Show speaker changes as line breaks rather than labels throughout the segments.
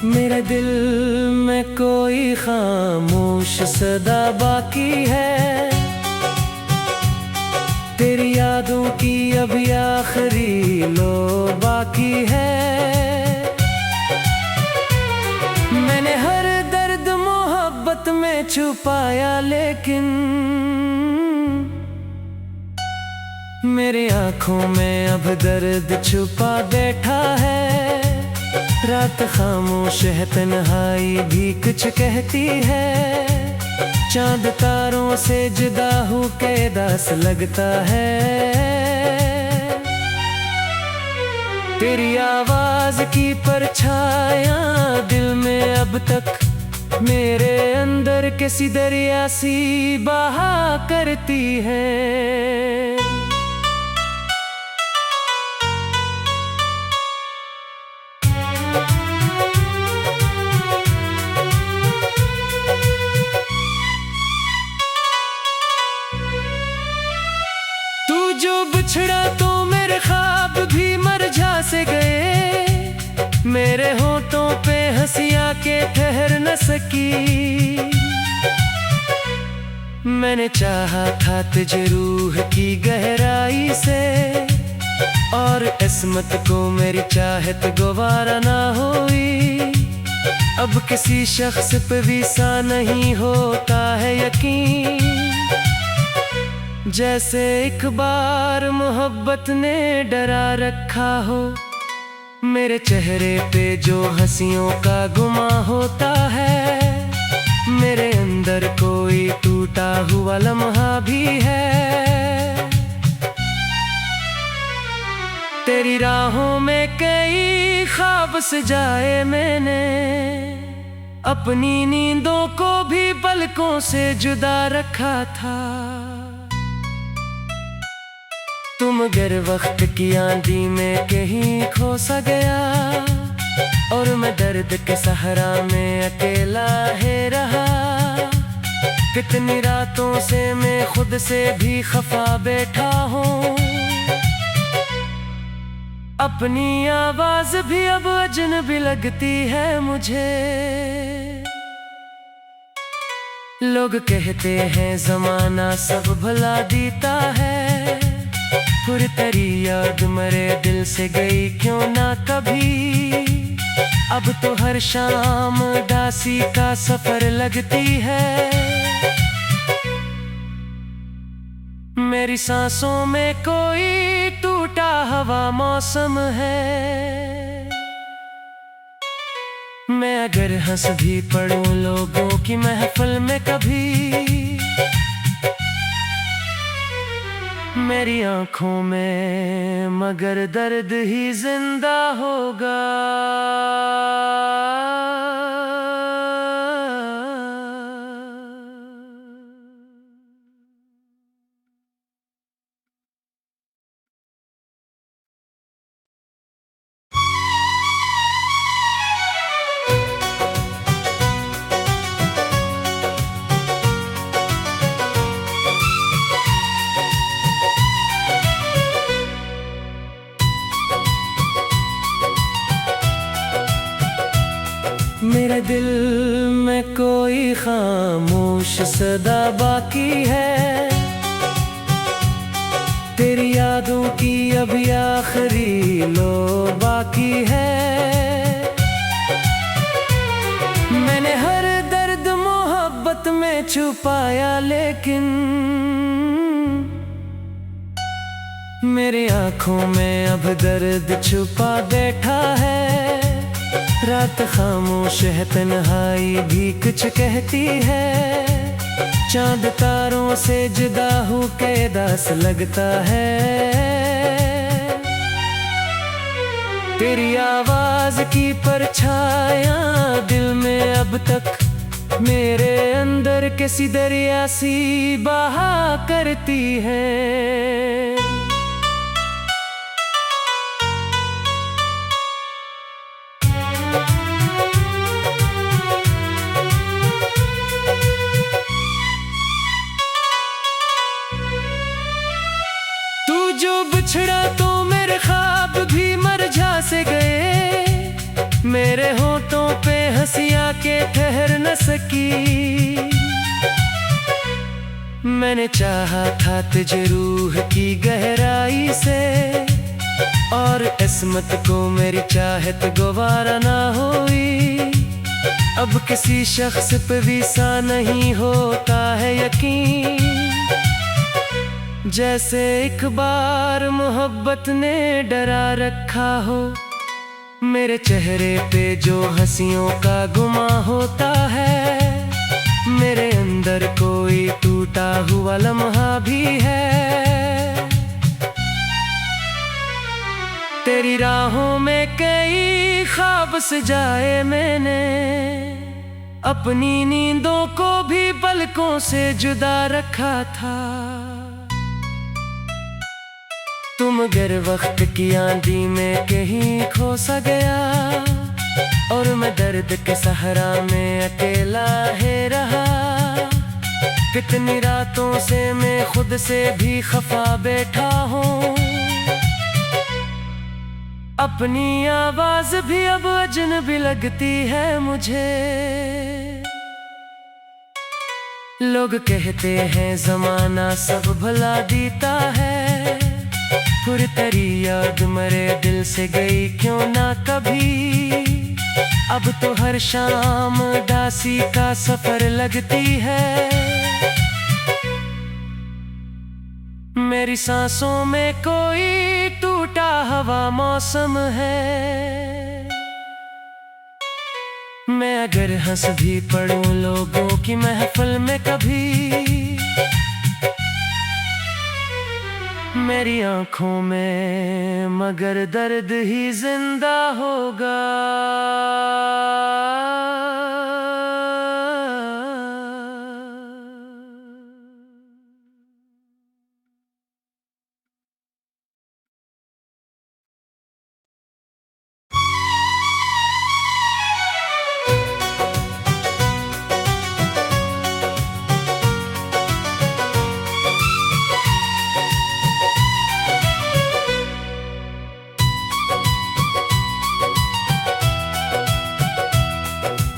मेरे दिल में कोई खामोश सदा बाकी है, तेरी यादों की अभी आखिरी लो बाकी है। मैंने हर दर्द मोहब्बत में छुपाया, लेकिन मेरी आंखों में अब दर्द छुपा बैठा है। रात खामोश है, तन्हाई भी कुछ कहती है। चांद तारों से जुदा हूँ के दास लगता है। तेरी आवाज की परछाया दिल में अब तक मेरे अंदर किसी दरिया सी बहा करती है। जो बिछड़ा तो मेरे ख्वाब भी मरझा से गए। मेरे होठों पे हंसियां के ठहर न सकी। मैंने चाहा था तुझे रूह की गहराई से, और किस्मत को मेरी चाहत गवारा ना हुई। अब किसी शख्स पे भी सा नहीं होता है यकीन, जैसे एक बार मोहब्बत ने डरा रखा हो। मेरे चेहरे पे जो हंसियों का गुमा होता है, मेरे अंदर कोई टूटा हुआ लम्हा भी है। तेरी राहों में कई ख्वाब सजाए मैंने, अपनी नींदों को भी पलकों से जुदा रखा था। तुम गर वक्त की आंधी में कहीं खो सा गया, और मैं दर्द के सहारा में अकेला है रहा। कितनी रातों से मैं खुद से भी खफा बैठा हूँ। अपनी आवाज भी अब अजनबी लगती है मुझे। लोग कहते हैं जमाना सब भुला देता है, फिर तेरी याद मेरे दिल से गई क्यों ना कभी। अब तो हर शाम उदासी का सफर लगती है। मेरी सांसों में कोई टूटा हवा मौसम है। मैं अगर हंस भी पड़ूं लोगों की महफिल में कभी, मेरी आंखों में मगर दर्द ही जिंदा होगा। मेरे दिल में कोई खामोश सदा बाकी है, तेरी यादों की अभी आखिरी लो बाकी है। मैंने हर दर्द मोहब्बत में छुपाया, लेकिन मेरी आंखों में अब दर्द छुपा बैठा है। रात खामोश है, तन्हाई भी कुछ कहती है। चांद तारों से जुदा हूँ के दास लगता है। तेरी आवाज की परछाया दिल में अब तक मेरे अंदर किसी दरिया सी बहा करती है। जो बिछड़ा तो मेरे ख्वाब भी मरझा से गए। मेरे होठों पे सकी। मैंने चाहा था तुझे रूह की गहराई से, और किस्मत को मेरी चाहत गवारा ना हुई। अब किसी शख्स पे भी सा नहीं होता है यकीन, जैसे एक बार मोहब्बत ने डरा रखा हो। मेरे चेहरे पे जो हंसियों का गुमा होता है, मेरे अंदर कोई टूटा हुआ लम्हा भी है। तेरी राहों में कई ख्वाब सजाए मैंने, अपनी नींदों को भी पलकों से जुदा रखा था। तुम गर वक्त की आंधी में कहीं खो सा गया, और मैं दर्द के सहारा में अकेला है रहा। कितनी रातों से मैं खुद से भी खफा बैठा हूँ, अपनी आवाज भी अब अजनबी लगती है मुझे। लोग कहते हैं जमाना सब भुला देता है, फिर तेरी याद मेरे दिल से गई क्यों ना कभी। अब तो हर शाम उदासी का सफर लगती है, मेरी सांसों में कोई टूटा हवा मौसम है। मैं अगर हंस भी पड़ूं लोगों की महफिल में कभी, मेरी आंखों में मगर दर्द ही जिंदा होगा।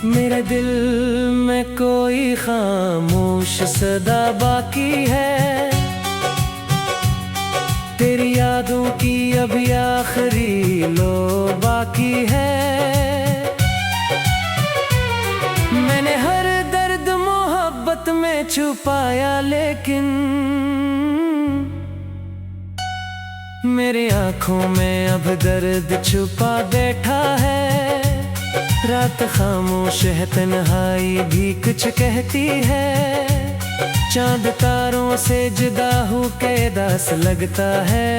मेरे दिल में कोई खामोश सदा बाकी है, तेरी यादों की अभी आखिरी लो बाकी है। मैंने हर दर्द मोहब्बत में छुपाया, लेकिन मेरी आंखों में अब दर्द छुपा बैठा है। रात खामोश है, तन्हाई भी कुछ कहती है। चांद तारों से जुदा हो के दास लगता है।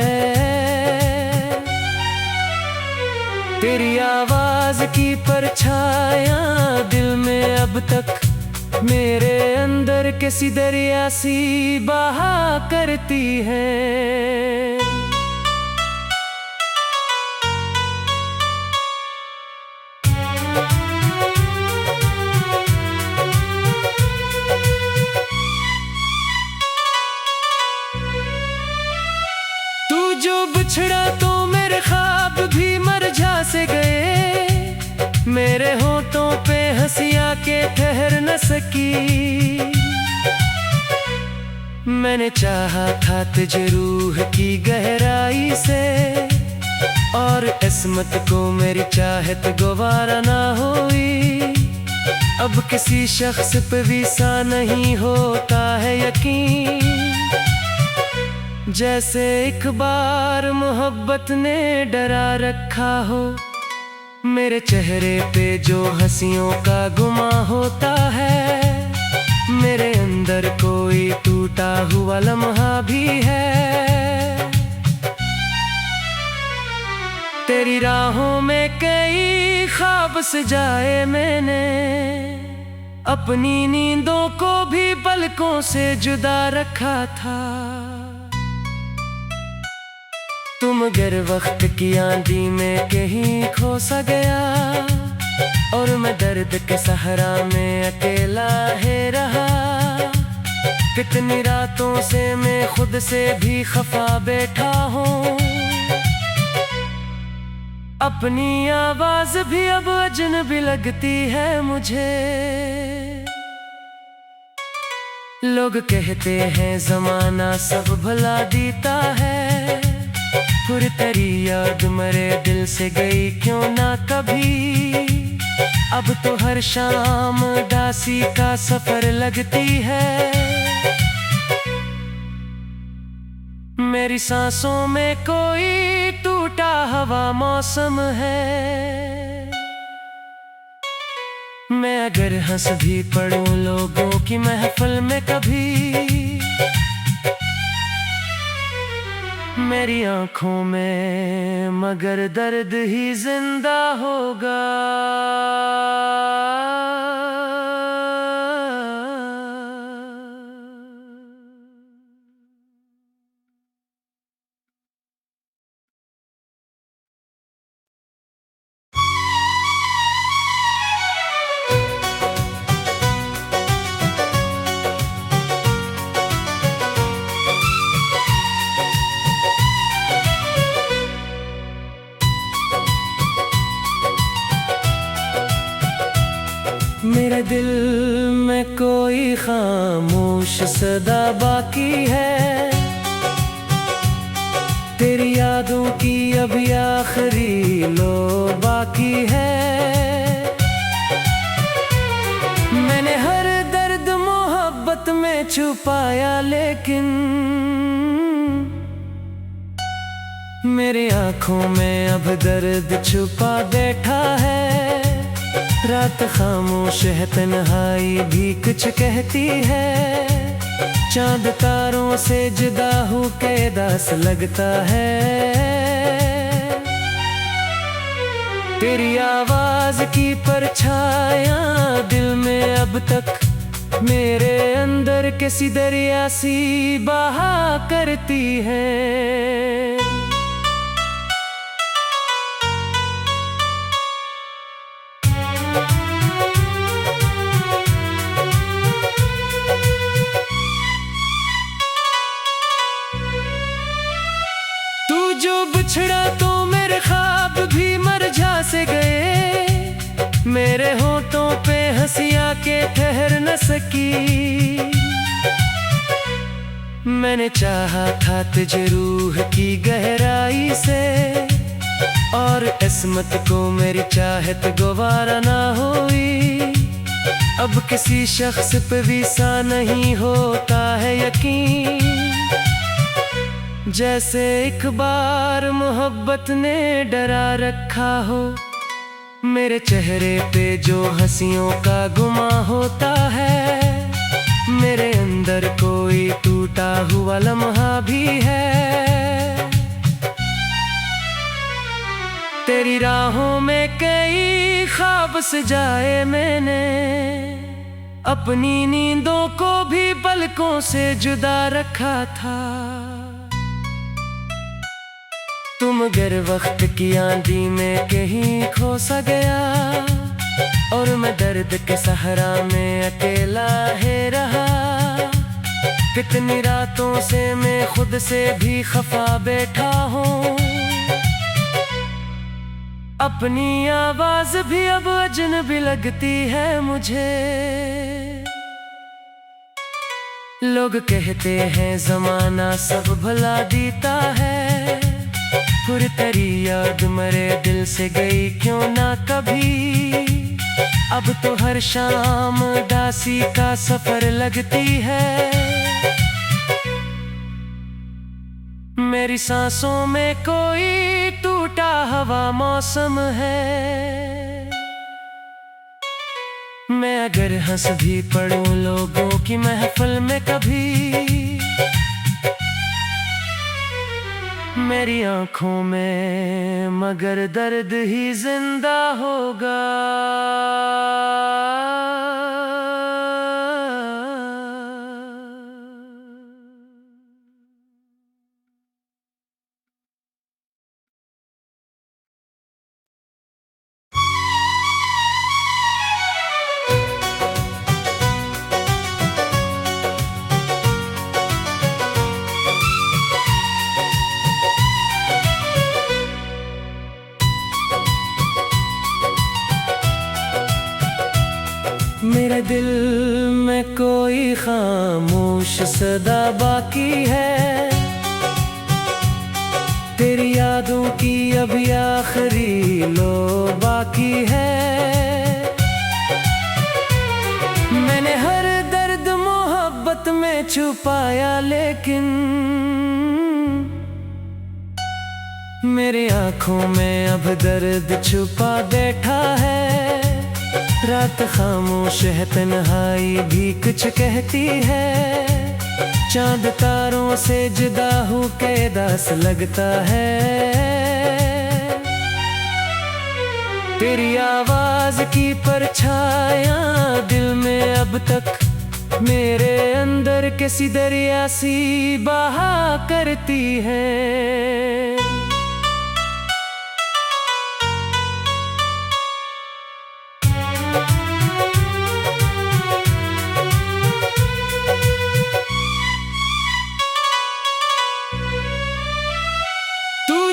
तेरी आवाज की परछाया दिल में अब तक मेरे अंदर किसी दरिया सी बहा करती है। जो बिछड़ा तो मेरे ख्वाब भी मरझा से गए, मेरे होठों पे हंसियां के ठहर न सकी। मैंने चाहा था तुझे रूह की गहराई से, और किस्मत को मेरी चाहत गवारा ना हुई। अब किसी शख्स पे भी सा नहीं होता है यकीन, जैसे एक बार मोहब्बत ने डरा रखा हो। मेरे चेहरे पे जो हंसियों का गुमा होता है, मेरे अंदर कोई टूटा हुआ लम्हा भी है। तेरी राहों में कई ख्वाब सजाए मैंने, अपनी नींदों को भी पलकों से जुदा रखा था। तुम गर वक्त की आंधी में कहीं खो सा गया, और मैं दर्द के सहारा में अकेला है रहा। कितनी रातों से मैं खुद से भी खफा बैठा हूँ, अपनी आवाज भी अब अजनबी लगती है मुझे। लोग कहते हैं जमाना सब भुला देता है, पुरतरी याद मरे दिल से गई क्यों ना कभी। अब तो हर शाम उदासी का सफर लगती है, मेरी सांसों में कोई टूटा हवा मौसम है। मैं अगर हंस भी पड़ूं लोगों की महफिल में कभी, मेरी आंखों में मगर दर्द ही जिंदा होगा। मेरे दिल में कोई खामोश सदा बाकी है, तेरी यादों की अभी आखिरी लो बाकी है। मैंने हर दर्द मोहब्बत में छुपाया, लेकिन मेरी आंखों में अब दर्द छुपा बैठा है। रात खामोश है, तन्हाई भी कुछ कहती है, चांद तारों से जुदा हो के दास लगता है। तेरी आवाज की परछाया दिल में अब तक मेरे अंदर किसी दरिया सी बहा करती है। जो बिछड़ा तो मेरे ख्वाब भी मरझा से गए, मेरे होठों पे हंसियां के ठहर न सकी। मैंने चाहा था तुझे रूह की गहराई से, और किस्मत को मेरी चाहत गवारा ना हुई। अब किसी शख्स पे भी सा नहीं होता है यकीन, जैसे एक बार मोहब्बत ने डरा रखा हो। मेरे चेहरे पे जो हंसियों का गुमा होता है, मेरे अंदर कोई टूटा हुआ लम्हा भी है। तेरी राहों में कई ख्वाब सजाए मैंने, अपनी नींदों को भी पलकों से जुदा रखा था। तुम गर वक्त की आंधी में कहीं खो सा गया, और मैं दर्द के सहारा में अकेला है रहा। कितनी रातों से मैं खुद से भी खफा बैठा हूँ, अपनी आवाज भी अब अजनबी लगती है मुझे। लोग कहते हैं जमाना सब भुला देता है, पुरतरी याद मरे दिल से गई क्यों ना कभी। अब तो हर शाम उदासी का सफर लगती है, मेरी सांसों में कोई टूटा हवा मौसम है। मैं अगर हंस भी पड़ूं लोगों की महफिल में कभी, मेरी आंखों में मगर दर्द ही जिंदा होगा। मेरे दिल में कोई खामोश सदा बाकी है, तेरी यादों की अभी आखिरी लो बाकी है। मैंने हर दर्द मोहब्बत में छुपाया, लेकिन मेरी आंखों में अब दर्द छुपा बैठा है। रात खामोश है, तन्हाई भी कुछ कहती है। चांद तारों से जुदा हूँ के दास लगता है। तेरी आवाज की परछायां दिल में अब तक मेरे अंदर किसी दरिया सी बहा करती है।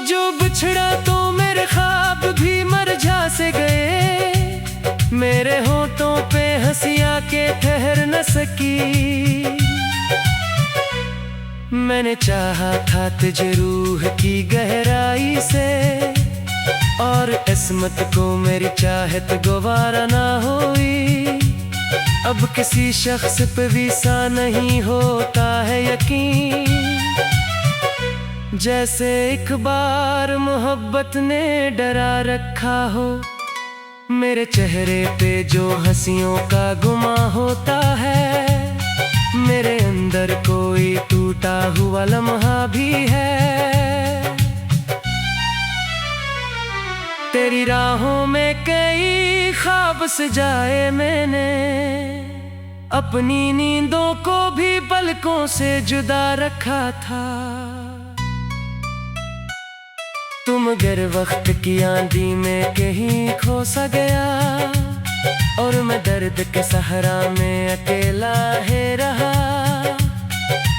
जो बिछड़ा तो मेरे ख्वाब भी मरझा से गए, मेरे होठों पे हंसियां के ठहर न सकी। मैंने चाहा था तुझे रूह की गहराई से, और किस्मत को मेरी चाहत गवारा ना हुई। अब किसी शख्स पे भी सा नहीं होता है यकीन, जैसे एक बार मोहब्बत ने डरा रखा हो। मेरे चेहरे पे जो हंसियों का गुमा होता है, मेरे अंदर कोई टूटा हुआ लम्हा भी है। तेरी राहों में कई ख्वाब सजाए मैंने, अपनी नींदों को भी पलकों से जुदा रखा था। तुम गर वक्त की आंधी में कहीं खो सा गया, और मैं दर्द के सहारा में अकेला है रहा।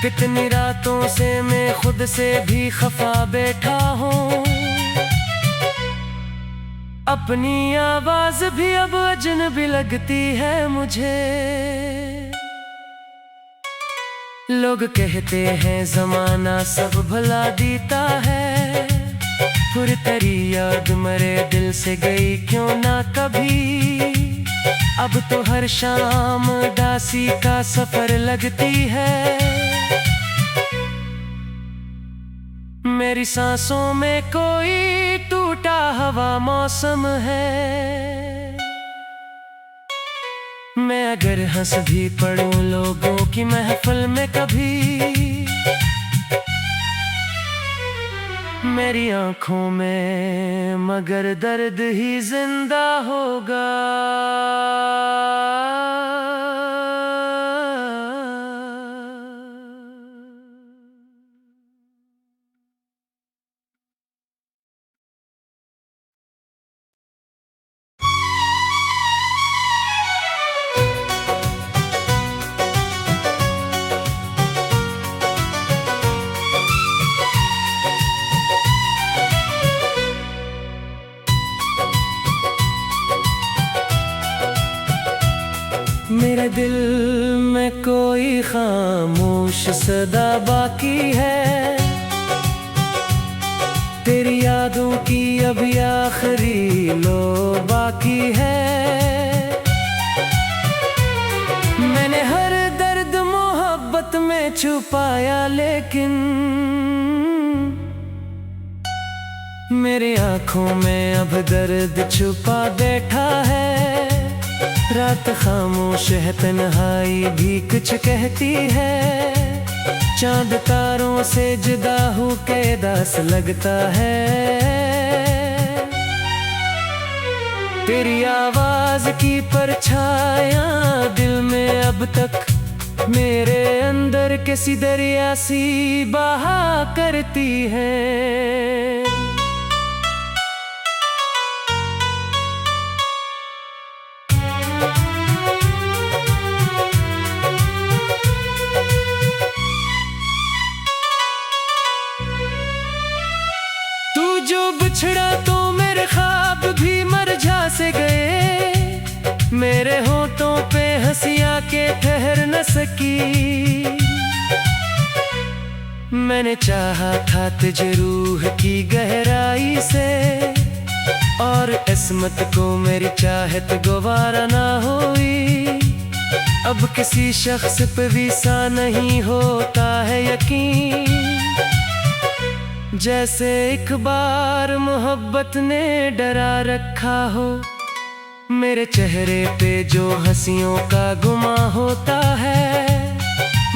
कितनी रातों से मैं खुद से भी खफा बैठा हूँ, अपनी आवाज भी अब अजनबी लगती है मुझे। लोग कहते हैं जमाना सब भुला देता है, फिर तेरी याद मेरे दिल से गई क्यों ना कभी। अब तो हर शाम उदासी का सफर लगती है। मेरी सांसों में कोई टूटा हुआ मौसम है। मैं अगर हंस भी पड़ूं लोगों की महफिल में कभी, मेरी आंखों में मगर दर्द ही जिंदा होगा। मेरे दिल में कोई खामोश सदा बाकी है, तेरी यादों की अभी आखिरी लो बाकी है। मैंने हर दर्द मोहब्बत में छुपाया, लेकिन मेरी आंखों में अब दर्द छुपा बैठा है। रात खामोश है, तन्हाई भी कुछ कहती है। चांद तारों से जुदा हूँ के दास लगता है। तेरी आवाज की परछायां दिल में अब तक मेरे अंदर किसी दरिया सी बहा करती है। जो बिछड़ा तो मेरे ख्वाब भी मरझा से गए, मेरे होठों पे सकी। मैंने चाहा था तुझे रूह की गहराई से, और किस्मत को मेरी चाहत गवारा ना हुई। अब किसी शख्स पे भी सा नहीं होता है यकीन, जैसे एक बार मोहब्बत ने डरा रखा हो। मेरे चेहरे पे जो हंसियों का गुमा होता है,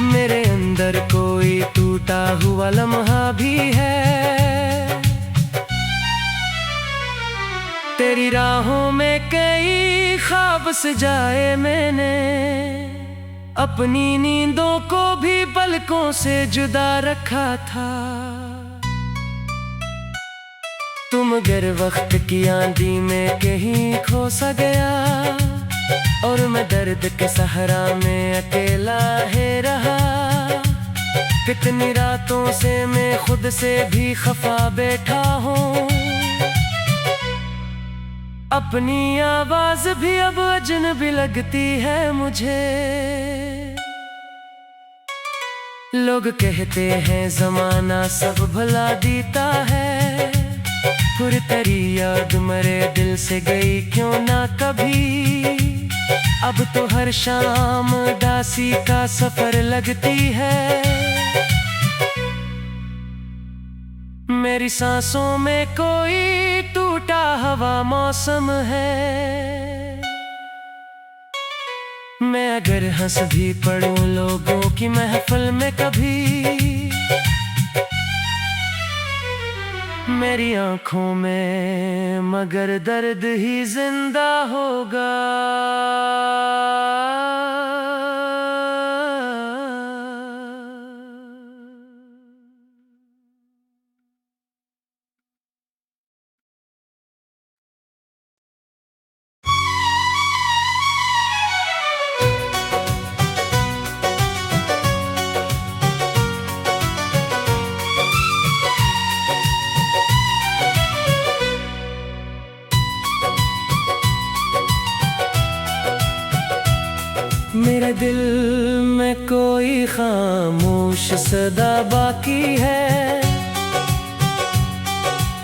मेरे अंदर कोई टूटा हुआ लम्हा भी है। तेरी राहों में कई ख्वाब सजाए मैंने, अपनी नींदों को भी पलकों से जुदा रखा था। तुम गर वक्त की आंधी में कहीं खो सा गया, और मैं दर्द के सहारा में अकेला है रहा। कितनी रातों से मैं खुद से भी खफा बैठा हूँ, अपनी आवाज भी अब अजनबी लगती है मुझे। लोग कहते हैं जमाना सब भुला देता है, फिर तेरी याद मेरे दिल से गई क्यों ना कभी। अब तो हर शाम उदासी का सफर लगती है, मेरी सांसों में कोई टूटा हवा मौसम है। मैं अगर हंस भी पड़ूं लोगों की महफिल में कभी, मेरी आंखों में मगर दर्द ही जिंदा होगा। मेरे दिल में कोई खामोश सदा बाकी है,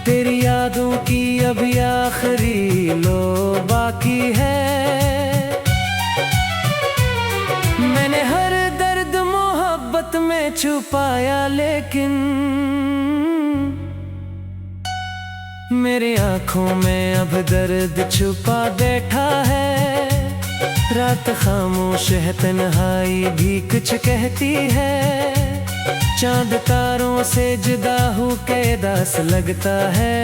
तेरी यादों की अभी आखिरी लो बाकी है। मैंने हर दर्द मोहब्बत में छुपाया, लेकिन मेरी आंखों में अब दर्द छुपा बैठा है। रात खामोश है, तन्हाई भी कुछ कहती है। चांद तारों से जुदा हो के दास लगता है।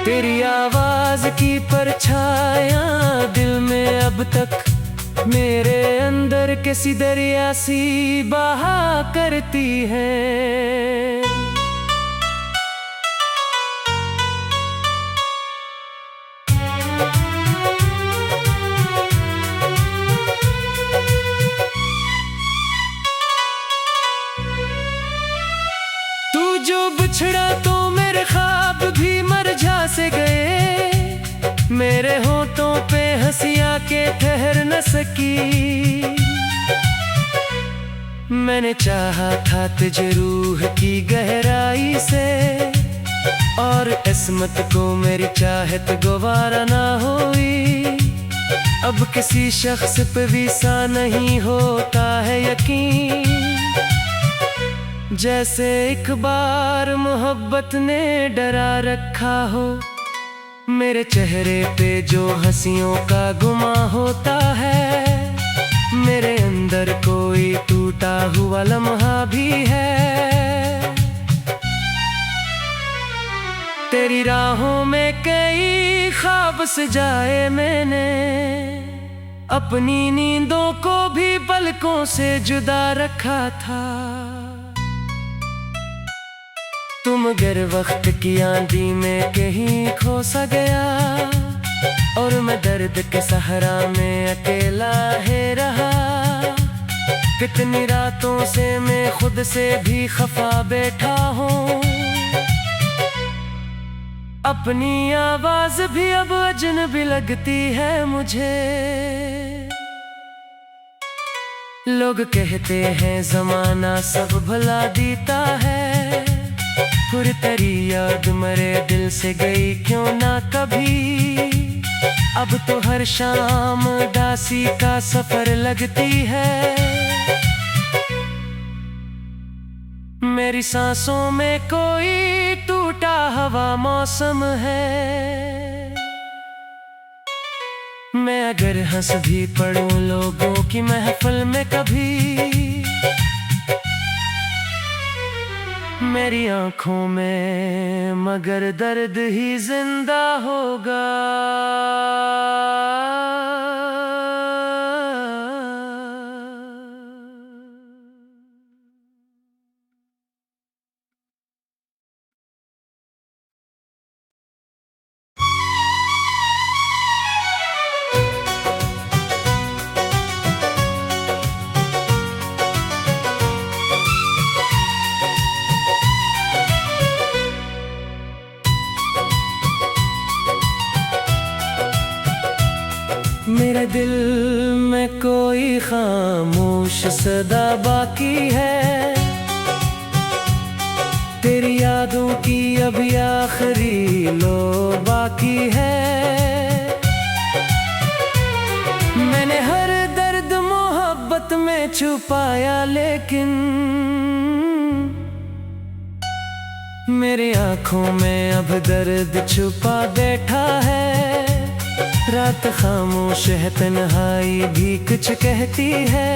तेरी आवाज की परछायां दिल में अब तक मेरे अंदर किसी दरिया सी बहा करती है। जो बिछड़ा तो मेरे ख्वाब भी मरझा से गए, मेरे होठों पे हंसियां के ठहर न सकी। मैंने चाहा था तुझे रूह की गहराई से, और किस्मत को मेरी चाहत गवारा ना हुई। अब किसी शख्स पे भी सा नहीं होता है यकीन, जैसे एक बार मोहब्बत ने डरा रखा हो। मेरे चेहरे पे जो हंसियों का गुमा होता है, मेरे अंदर कोई टूटा हुआ लम्हा भी है। तेरी राहों में कई ख्वाब सजाए मैंने, अपनी नींदों को भी पलकों से जुदा रखा था। तुम गर वक्त की आंधी में कहीं खो सा गया, और मैं दर्द के सहारा में अकेला है रहा। कितनी रातों से मैं खुद से भी खफा बैठा हूँ, अपनी आवाज भी अब अजनबी लगती है मुझे। लोग कहते हैं जमाना सब भुला देता है, फिर तेरी याद मेरे दिल से गई क्यों ना कभी। अब तो हर शाम उदासी का सफर लगती है, मेरी सांसों में कोई टूटा हुआ मौसम है। मैं अगर हंस भी पड़ूं लोगों की महफिल में कभी, मेरी आंखों में मगर दर्द ही जिंदा होगा। मेरे दिल में कोई खामोश सदा बाकी है, तेरी यादों की अभी आखिरी लो बाकी है। मैंने हर दर्द मोहब्बत में छुपाया, लेकिन मेरी आंखों में अब दर्द छुपा बैठा है। रात खामोश है, तन्हाई भी कुछ कहती है,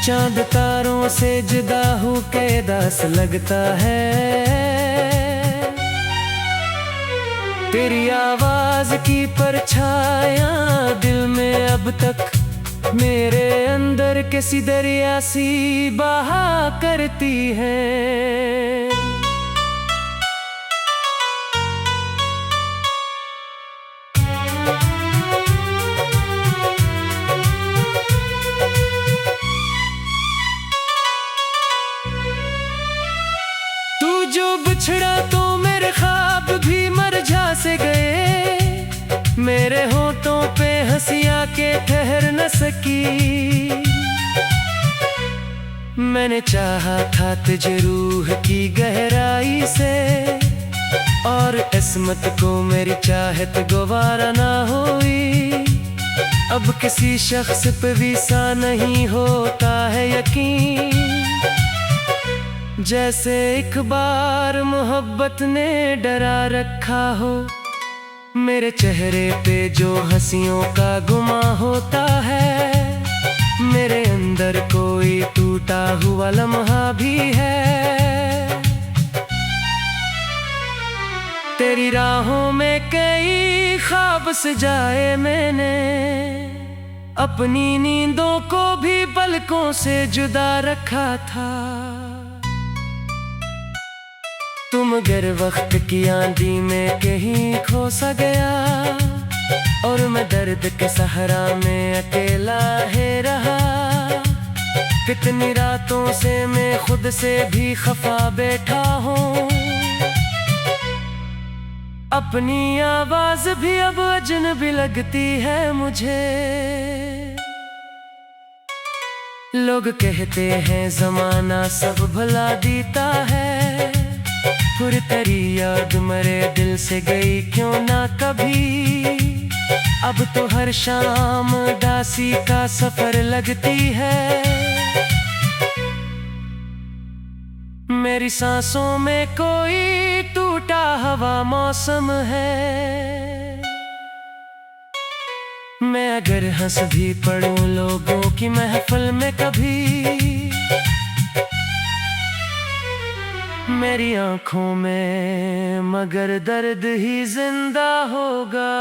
चांद तारों से जुदा हो के दास लगता है। तेरी आवाज की परछाया दिल में अब तक मेरे अंदर किसी दरिया सी बहा करती है। जो बिछड़ा तो मेरे ख्वाब भी मरझा से गए, मेरे होठों पे हंसियां के ठहर न सकी। मैंने चाहा था तुझे रूह की गहराई से, और किस्मत को मेरी चाहत गवारा ना हुई। अब किसी शख्स पे भी सा नहीं होता है यकीन, जैसे एक बार मोहब्बत ने डरा रखा हो। मेरे चेहरे पे जो हंसियों का गुमा होता है, मेरे अंदर कोई टूटा हुआ लम्हा भी है। तेरी राहों में कई ख्वाब सजाए मैंने, अपनी नींदों को भी पलकों से जुदा रखा था। तुम गर वक्त की आंधी में कहीं खो सा गया, और मैं दर्द के सहारा में अकेला है रहा। कितनी रातों से मैं खुद से भी खफा बैठा हूँ, अपनी आवाज भी अब अजनबी लगती है मुझे। लोग कहते हैं जमाना सब भुला देता है, फिर तेरी याद मेरे दिल से गई क्यों ना कभी। अब तो हर शाम उदासी का सफर लगती है, मेरी सांसों में कोई टूटा हुआ मौसम है। मैं अगर हंस भी पड़ूं लोगों की महफिल में कभी, मेरी आंखों में मगर दर्द ही जिंदा होगा।